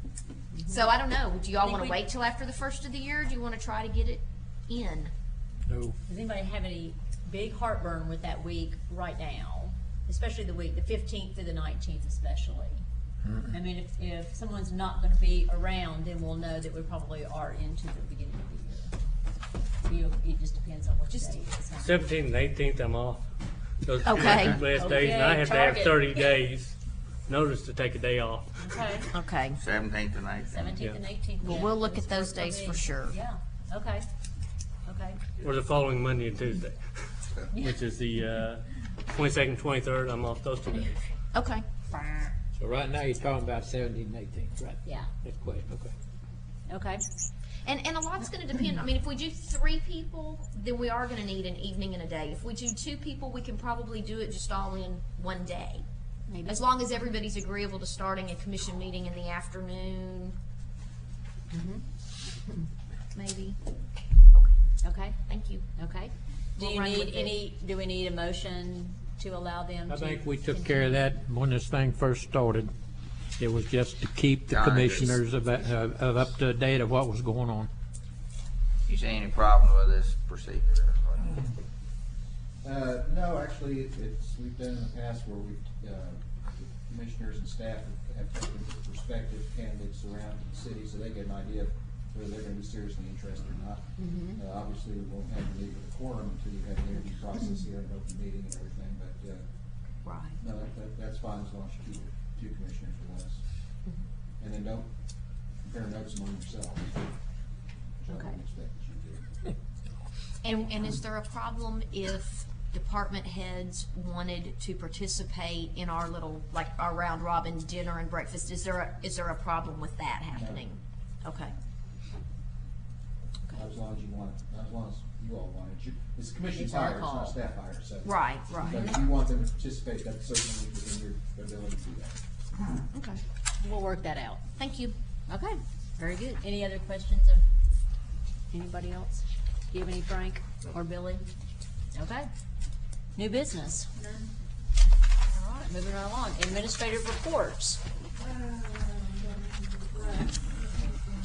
so I don't know. Do y'all Think want to we- wait till after the first of the year? Or do you want to try to get it in? No. Does anybody have any big heartburn with that week right now? Especially the week, the 15th through the 19th especially? I mean, if someone's not gonna be around, then we'll know that we probably are into the beginning of the year. It just depends on what Just- day it is. 17th and 18th, I'm off. Those are Okay. the last days, and I Okay, have to have target. 30 days notice to take a day off. Okay, Okay. 17th and 18th. 17th and 18th. Well, yeah. we'll look Those at those work days for me. sure. Yeah, okay, okay. Or the following Monday and Tuesday, which is the 22nd, 23rd. I'm off those 2 days. Okay. So right now you're talking about 17th and 18th, right? Yeah, That's quick, okay. okay. And a lot's going to depend. I mean, if we do 3 people, then we are going to need an evening and a day. If we do 2 people, we can probably do it just all in one day. Maybe. As long as everybody's agreeable to starting a commission meeting in the afternoon. Maybe. Okay, Thank you. okay. Do We'll you run need with it. do we need a motion to allow them to? I think we took care of that when this thing first started. It was just to keep the All right. commissioners of up to date of what was going on. You see any problem with this procedure? No, actually, we've done in the past where the commissioners and staff have taken prospective candidates around the city so they get an idea of whether they're gonna be seriously interested or not. Obviously, we won't have to leave with a quorum until you have an interview process here, an open meeting and everything, but, Right. no, that's fine as long as you keep it 2 commissioners or less. And then don't compare notes among yourselves. Which I Okay. wouldn't expect that you do. And is there a problem if department heads wanted to participate in our little, like, our round robin dinner and breakfast? Is there a problem with that happening? Okay. Okay. not as long as you want it, not as long as you all want it. It's the commission's It's our hire, it's call. not staff hire, so. Right, right. But if you want them to participate, that's certainly within your ability to do that. Okay. We'll work that out. Thank you. Okay, very good. Any other questions of anybody else? Do you have any, Frank or Billy? Okay. New business? All right, moving right along. Administrative reports.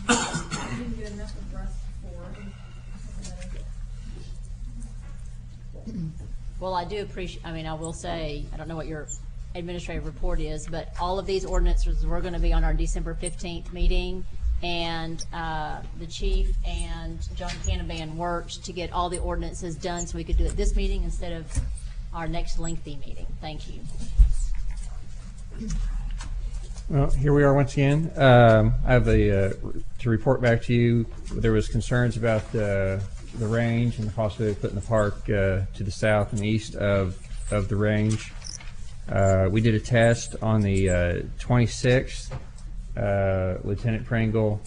I didn't get enough of Russ for. Well, I do appreciate, I will say, I don't know what your administrative report is, but all of these ordinances were going to be on our December 15th meeting, and the chief and John Canavan worked to get all the ordinances done so we could do it this meeting instead of our next lengthy meeting. Thank you. Well, here we are once again. I have to report back to you. There was concerns about the range and the possibility of putting the park to the south and east of the range. We did a test on the 26th. Lieutenant Pringle,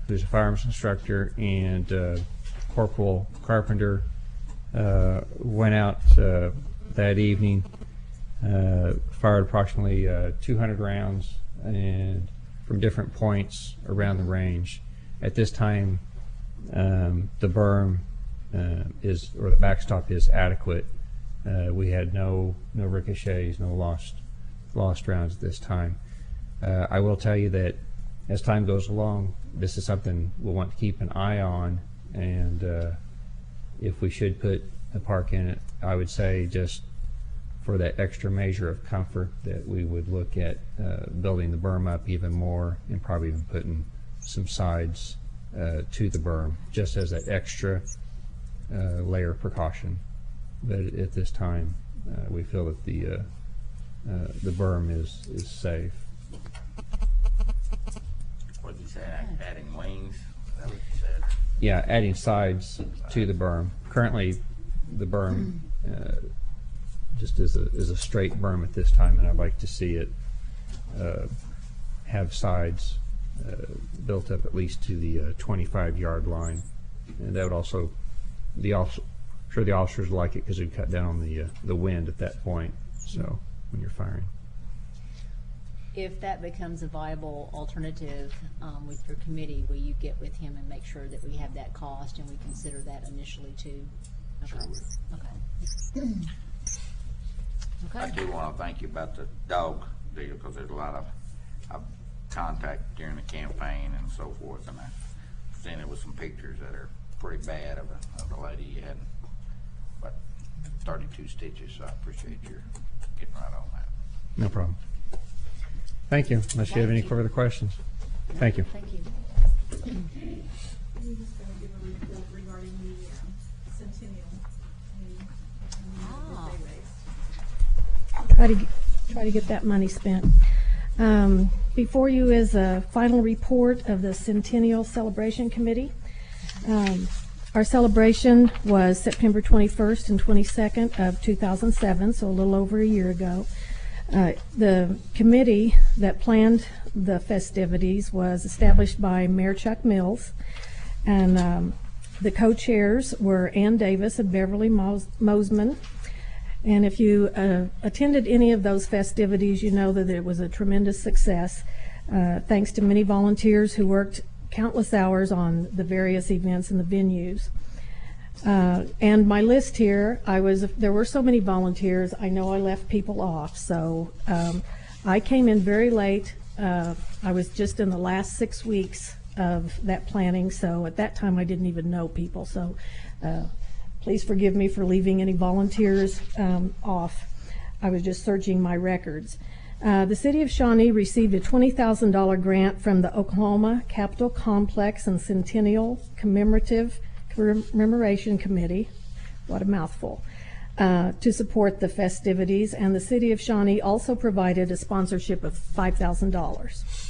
who's a firearms instructor, and Corporal Carpenter went out that evening, fired approximately 200 rounds and from different points around the range. At this time, the berm or the backstop is adequate. We had no ricochets, no lost rounds at this time. I will tell you that as time goes along, this is something we'll want to keep an eye on, and if we should put a park in it, I would say just for that extra measure of comfort that we would look at building the berm up even more and probably even putting some sides to the berm just as that extra layer of precaution. But at this time, we feel that the berm is safe. What did you say, adding wings? Is that what you said? Yeah, adding sides to the berm. Currently, the berm just is a straight berm at this time, and I'd like to see it have sides built up at least to the 25-yard line, and that would also sure the officers like it because it would cut down on the wind at that point. So when you're firing. If that becomes a viable alternative with your committee, will you get with him and make sure that we have that cost and we consider that initially too? Okay. Okay. I do want to thank you about the dog deal, because there's a lot of contact during the campaign and so forth, and I've seen it with some pictures that are pretty bad of the lady you had, but 32 stitches, so I appreciate your getting right on that. No problem. Thank you. Unless you have any further questions. Thank you. Thank you. I'm just gonna give a report regarding the centennial. Try to get that money spent. Before you is a final report of the Centennial Celebration Committee. Our celebration was September 21st and 22nd of 2007, so a little over a year ago. The committee that planned the festivities was established by Mayor Chuck Mills, and the co-chairs were Ann Davis and Beverly Mosman. And if you attended any of those festivities, you know that it was a tremendous success, thanks to many volunteers who worked countless hours on the various events and the venues. And my list here, there were so many volunteers, I know I left people off, so I came in very late. I was just in the last 6 weeks of that planning, so at that time I didn't even know people, so please forgive me for leaving any volunteers off. I was just searching my records. The City of Shawnee received a $20,000 grant from the Oklahoma Capitol Complex and Centennial Commemoration Committee, what a mouthful, to support the festivities, and the City of Shawnee also provided a sponsorship of $5,000.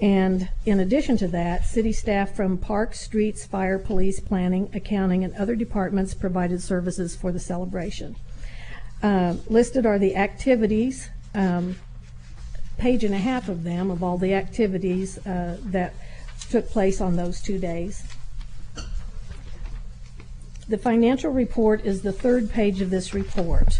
And in addition to that, city staff from Parks, Streets, Fire, Police, Planning, Accounting, and other departments provided services for the celebration. Listed are the activities, page and a half of them, of all the activities that took place on those 2 days. The financial report is the third page of this report.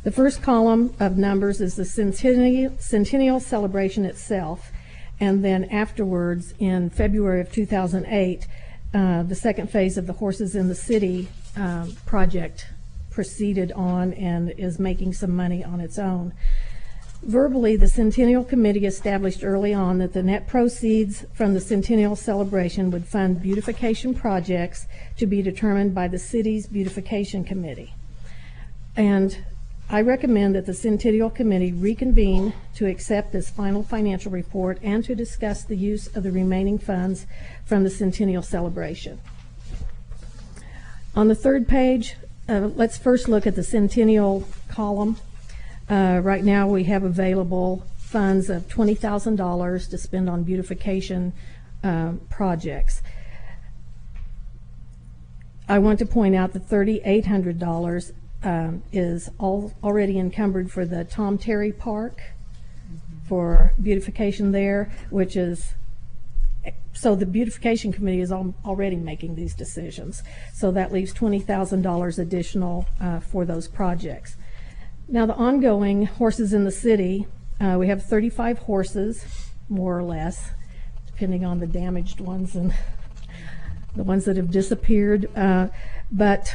The first column of numbers is the centennial celebration itself, and then afterwards, in February of 2008, the second phase of the Horses in the City project proceeded on and is making some money on its own. Verbally, the Centennial Committee established early on that the net proceeds from the Centennial celebration would fund beautification projects to be determined by the city's beautification committee. And I recommend that the Centennial Committee reconvene to accept this final financial report and to discuss the use of the remaining funds from the Centennial celebration. On the third page, let's first look at the Centennial column. Right now we have available funds of $20,000 to spend on beautification projects. I want to point out that $3,800 is already encumbered for the Tom Terry Park for beautification there, which is, so the beautification committee is already making these decisions. So that leaves $20,000 additional for those projects. Now the ongoing Horses in the City, we have 35 horses, more or less, depending on the damaged ones and the ones that have disappeared. But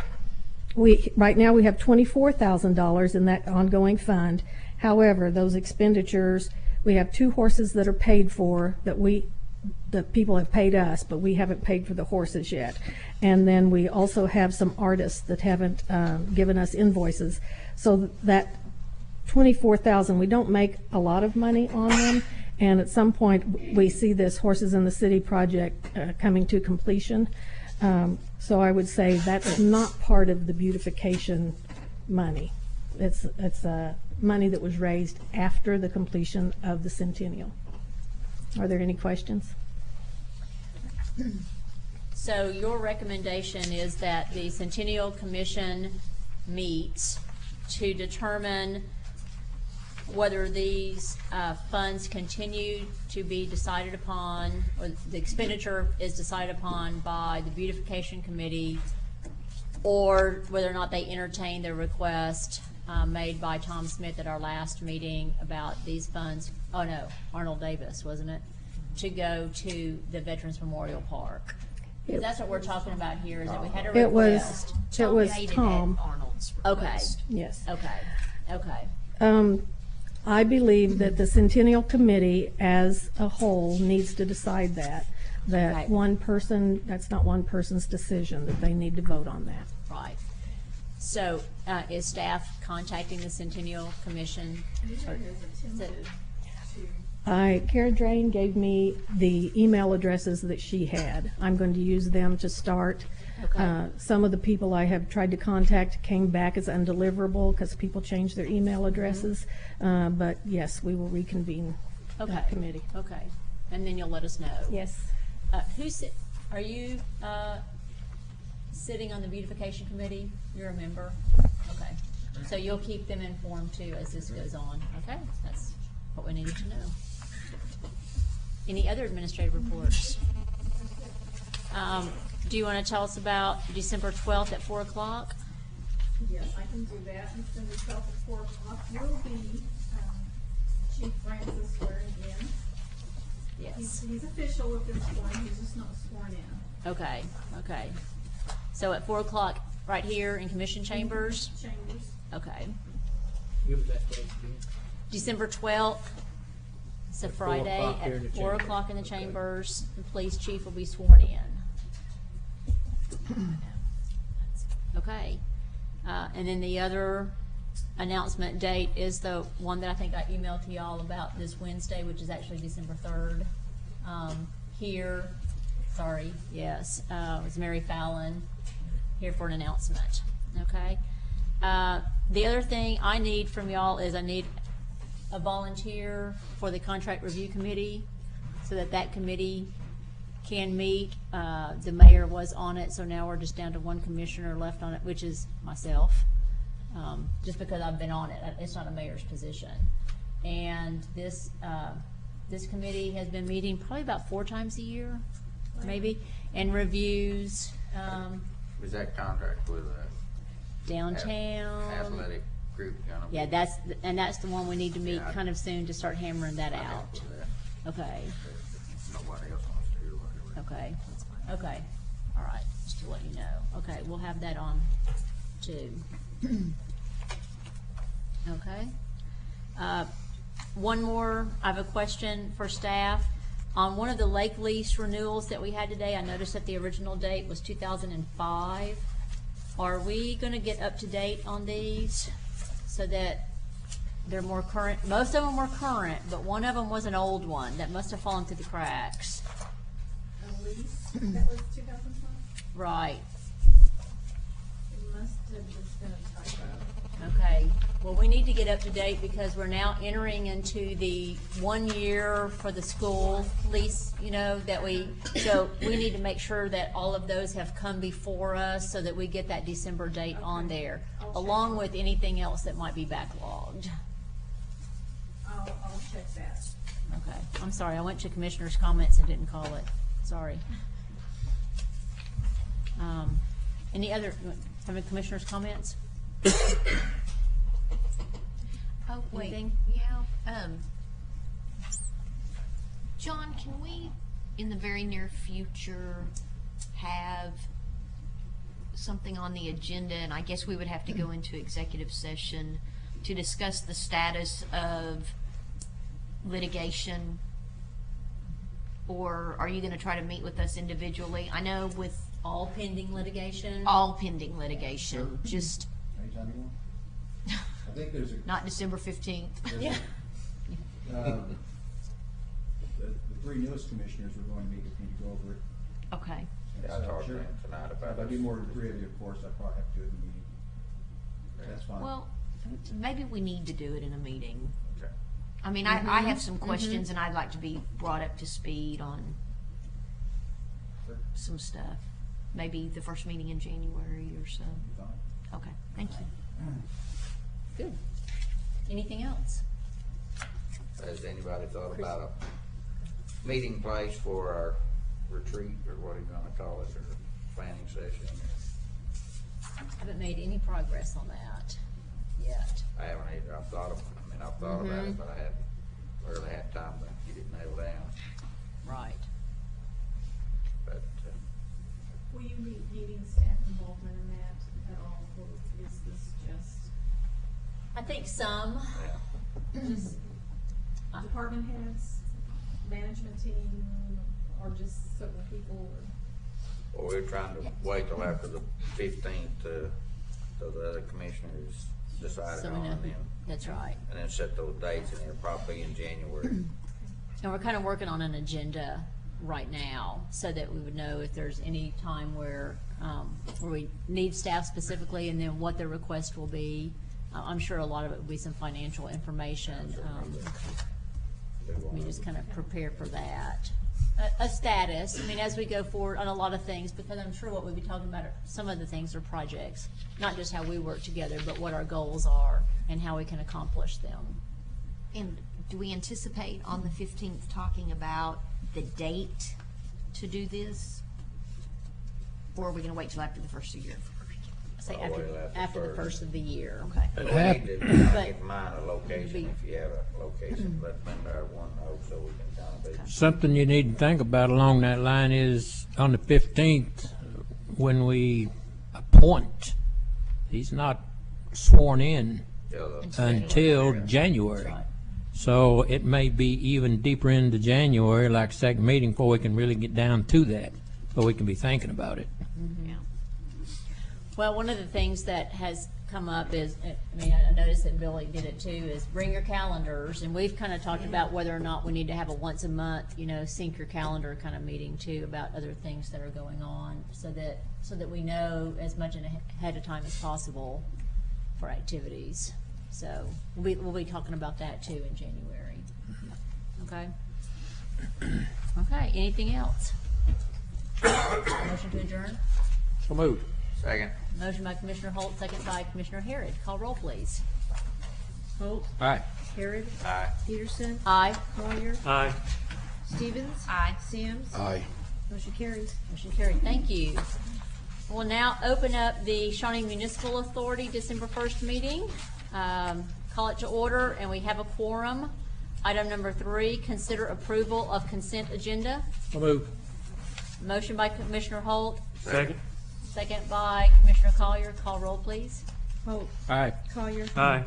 right now we have $24,000 in that ongoing fund. However, those expenditures, we have 2 horses that are paid for that the people have paid us, but we haven't paid for the horses yet. And then we also have some artists that haven't given us invoices. So that $24,000, we don't make a lot of money on them. And at some point, we see this Horses in the City project coming to completion. So I would say that's not part of the beautification money. It's money that was raised after the completion of the Centennial. Are there any questions? So your recommendation is that the Centennial Commission meets to determine whether these funds continue to be decided upon, or the expenditure is decided upon by the Beautification Committee, or whether or not they entertain the request made by Tom Smith at our last meeting about these funds, oh no, Arnold Davis, wasn't it, to go to the Veterans Memorial Park. Because that's what we're talking about here, is that we had a request. It was Tom. Arnold's Okay. request. Yes. Okay. I believe that the Centennial Committee as a whole needs to decide that Right. one person, that's not one person's decision, that they need to vote on that. Right. So, is staff contacting the Centennial Commission? Or is it- Kara Drain gave me the email addresses that she had. I'm going to use them to start. Okay. Some of the people I have tried to contact came back as undeliverable because people changed their email addresses. But yes, we will reconvene that committee. Okay. And then you'll let us know. Yes. Are you sitting on the beautification committee? You're a member? Okay. So you'll keep them informed too as this goes on. Okay. That's what we needed to know. Any other administrative reports? Do you want to tell us about December 12th at 4 o'clock? Yes, I can do that. December 12th at 4 o'clock will be Chief Francis swearing in. Yes. He's official at this point, he's just not sworn in. Okay. Okay. So at 4 o'clock right here in Commission Chambers? Chambers. Okay. Give us that date again. December 12th, it's a At 4 Friday o'clock here in at the 4 chambers. o'clock in the chambers. The police chief will be sworn in. Okay. And then the other announcement date is the one that I think I emailed to y'all about this Wednesday, which is actually December 3rd. Here, sorry, yes, it was Mary Fallon here for an announcement. Okay. The other thing I need from y'all is I need a volunteer for the contract review committee so that committee can meet. The mayor was on it, so now we're just down to one commissioner left on it, which is myself, just because I've been on it. It's not a mayor's position. And this committee has been meeting probably about 4 times a year, maybe, and reviews Is that contract with a Downtown. athletic group gonna be? Yeah, that's the one we need to meet Yeah. kind of soon to start hammering that I out. help with that. Okay, Nobody else wants to do whatever. okay, all right, just to let you know. Okay, we'll have that on too. Okay. One more, I have a question for staff. On one of the lake lease renewals that we had today, I noticed that the original date was 2005. Are we gonna get up to date on these so that they're more current? Most of them were current, but one of them was an old one that must have fallen through the cracks. A lease, that was 2005? Right, It must have just been a typo. okay. Well, we need to get up to date because we're now entering into the 1 year for the school lease, you know, so we need to make sure that all of those have come before us so that we get that December date on there, along with anything else that might be backlogged. I'll check that. Okay, I'm sorry, I went to commissioners' comments and didn't call it, sorry. Any other, commissioners' comments? Oh, wait, Anything? yeah, John, can we, in the very near future, have something on the agenda, and I guess we would have to go into executive session to discuss the status of litigation? Or are you gonna try to meet with us individually? I know with All pending litigation? all pending litigation, just Anytime you want. I think there's a, not December 15th. Yeah. the three newest commissioners are going to meet with me to go over it. Okay. Yeah, I talked to him tonight about If I it. do more than three of you, of course, I probably have to do it in a meeting. That's fine. Well, maybe we need to do it in a meeting. Okay. I mean, I have some questions and I'd like to be brought up to speed on Sure. some stuff. Maybe the first meeting in January or so. Fine. Okay, thank you. Good. Anything else? Has anybody thought about a meeting place for our retreat, or what are you gonna call it, or planning session? Haven't made any progress on that yet. I haven't either. I've thought about it, but I haven't really had time to get it nailed down. Right. But, Will you be needing staff involvement in that at all, or is this just, I think some. just department heads, management team, or just certain people, or? well, we're trying to wait till after the 15th to, so the other commissioners decided So we on know, them. that's right. And then set those dates, and they're probably in January. And we're kind of working on an agenda right now so that we would know if there's any time where we need staff specifically and then what the request will be. I'm sure a lot of it will be some financial information. We just kind of prepare for that. A status, I mean, as we go forward on a lot of things, because I'm sure what we'll be talking about, some of the things are projects, not just how we work together, but what our goals are and how we can accomplish them. And do we anticipate on the 15th talking about the date to do this? Or are we gonna wait till after the first of the year? Say Oh, well, after the first of the year. Okay. We need to But- get mine a location, if you have a location, let Linda have one know so we can kind of be. Something you need to think about along that line is on the 15th, when we appoint, he's not sworn in until January. So it may be even deeper into January, like second meeting, before we can really get down to that, so we can be thinking about it. Yeah. Well, one of the things that has come up is, I mean, I noticed that Billy did it too, is bring your calendars. And we've kind of talked about whether or not we need to have a once a month, sync your calendar kind of meeting too, about other things that are going on, so that we know as much ahead of time as possible for activities. So we'll be talking about that too in January. Okay? Okay, anything else? Motion to adjourn? So moved. Second. Motion by Commissioner Holt, second by Commissioner Harrod. Call roll, please. Holt, Aye. Harrod, Aye. Peterson, Aye. Moyer, Aye. Stevens. Aye. Sims. Aye. Motion carries. Motion carried. Thank you. We'll now open up the Shawnee Municipal Authority December 1st meeting. Call it to order, and we have a quorum. Item number 3, consider approval of consent agenda. I'll move. Motion by Commissioner Holt, Second. second by Commissioner Collier. Call roll, please. Holt. Aye. Collier. Aye.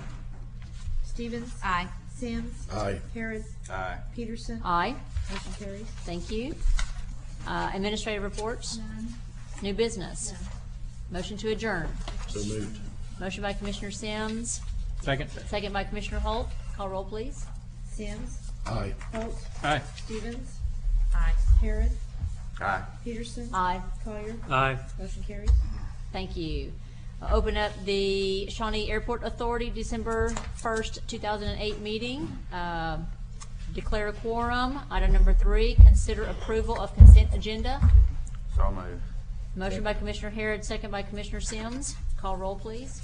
Stevens. Aye. Sims. Aye. Harrod. Aye. Peterson. Aye. Motion carries. Thank you. Administrative reports? New business? Motion to adjourn. So moved. Motion by Commissioner Sims, Second. second by Commissioner Holt. Call roll, please. Sims. Aye. Holt. Aye. Stevens. Aye. Harrod. Aye. Peterson. Aye. Collier. Aye. Motion carries. Thank you. I'll open up the Shawnee Airport Authority December 1st, 2008 meeting. Declare a quorum. Item number 3, consider approval of consent agenda. So moved. Motion by Commissioner Harrod, second by Commissioner Sims. Call roll, please.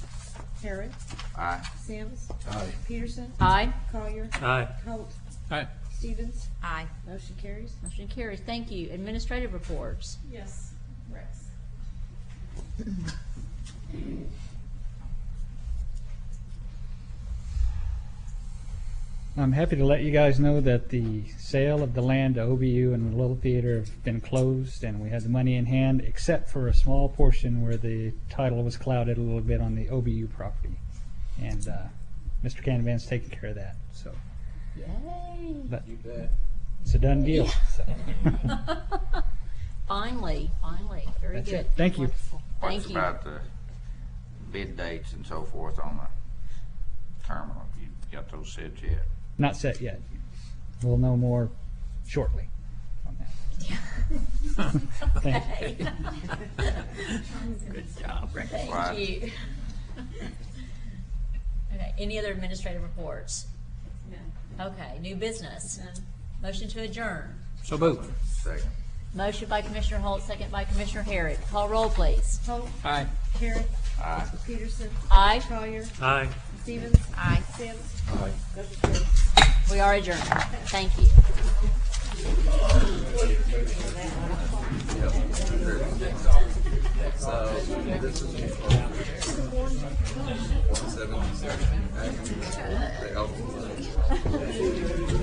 Harrod. Aye. Sims. Aye. Peterson. Aye. Collier. Aye. Holt. Aye. Stevens. Aye. Motion carries. Motion carries. Thank you. Administrative reports. Yes, Rex. I'm happy to let you guys know that the sale of the land to OBU and the Little Theater have been closed, and we had the money in hand, except for a small portion where the title was clouded a little bit on the OBU property. And Mr. Canavan's taking care of that, so. Yay. But You bet. it's a done deal. So. Finally. Very That's good. it. Thank you. Wonderful. What's Thank you. about the bid dates and so forth on the terminal? You got those set yet? Not set yet. We'll know more shortly on that. Thank you. Good job, Rick. Thank Right. you. Okay, any other administrative reports? Okay, new business. Motion to adjourn. So move. Second. Motion by Commissioner Holt, second by Commissioner Harrod. Call roll, please. Holt. Aye. Harrod. Aye. Peterson. Aye. Collier. Aye. Stevens. Aye. Sims. Aye. Motion carries. We are adjourned. Thank you. So this is 177.